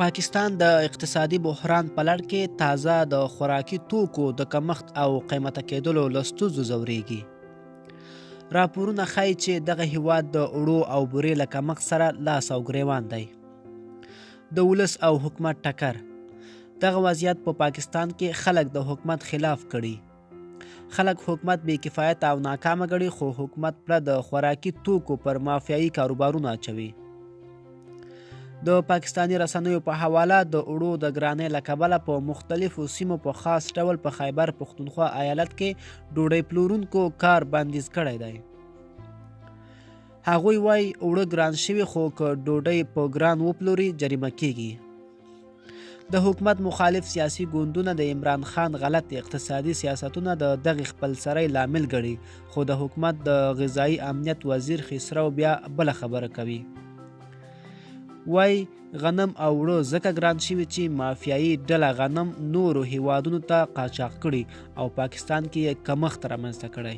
پاکستان د اقتصادي بحران په لړ کې تازه د خوراکي توکو د کمښت او قیمته کېدلو له ستونزو ځورېږي. راپورونه ښایي چې دغه هیواد د اوړو او بورې له کمښت سره لاس او ګریوان دی. د ولس او حکومت ټکر. دغه وضعیت په پاکستان کې خلک د حکومت خلاف کړي. خلک حکومت بې کفایته او ناکامه ګڼي، خو حکومت پرته د خوراکي توکو پر مافیایي کاروبارونه اچوي. د پاکستاني رسنیو په حواله د اوړو د ګرانۍ له کبله په مختلفو سیمو په خاص ډول په خیبر پښتونخوا ایالت کې ډوډۍ پلورونکو کار بندیز کړی دی. هغوی وایي اوړه ګران شوي، خو که ډوډۍ په ګران وپلوري جریمه کیږي. د حکومت مخالف سیاسي ګوندونه د عمران خان غلط اقتصادي سیاستونه د دغې خپلسرۍ لامل ګڼي، خو د حکومت د غذایي امنیت وزیر خسرو بیا بله خبره کوي. وای غنم او اوړه ځکه ګران شوي چې مافیایي ډله غنم نورو هیوادونو ته قاچاق کړي او پاکستان کې یې کمښت رامنځته کړی.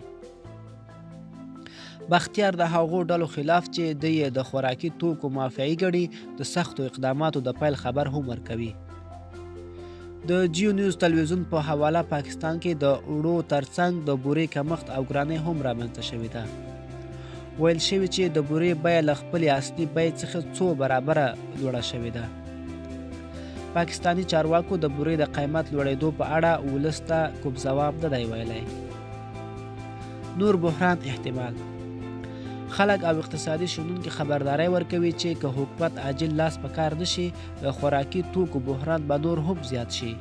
بختیار د هغو ډلو خلاف چې دوی یې د خوراکي توکو مافیایي ګڼي د سختو اقداماتو د پیل خبر هم ورکوي. د جیو نیوز تلویزیون په حواله پاکستان کې د اوړو ترڅنګ د بورې کمښت او ګرانۍ هم رامنځته شوې ده. ویل شوي چې د بورې بیه له خپلې اصلي بیې څخه څو برابره لوړه شوې ده. پاکستاني چارواکو د بورې د قیمت لوړېدو په اړه ولس ته کوم ځواب نه دی ویلی. نور بحران احتمال. خلک او اقتصادي شنونکي خبرداری ورکوي چې که حکومت عاجل لاس په کار نشي، د خوراکي توکو بحران به نور هم زیات شي.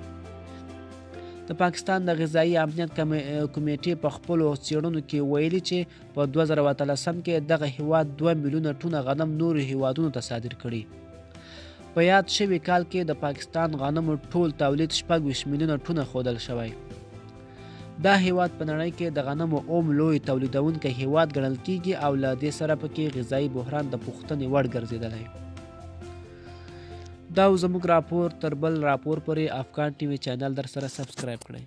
د پاکستان د غذایي امنیت کمیټې په خپلو څېړنو کې ویلي چې په 2013 کې دغه هیواد 2 میلیونه ټونه غنم نورو هیوادونو ته صادر کړي. په یاد شوي کال کې د پاکستان غنمو ټول تولید 26 میلیونه ټونه ښودل شوی. دا هیواد په نړۍ کې د غنمو اوم لوی تولیدونکی هیواد ګڼل کیږي او له دې سره پکې غذایي بحران د پوښتنې وړ ګرځېدلی. دا زموږ راپور. تر بل راپور پورې افغان ټي وي چینل در سره سبسکرایب کړئ.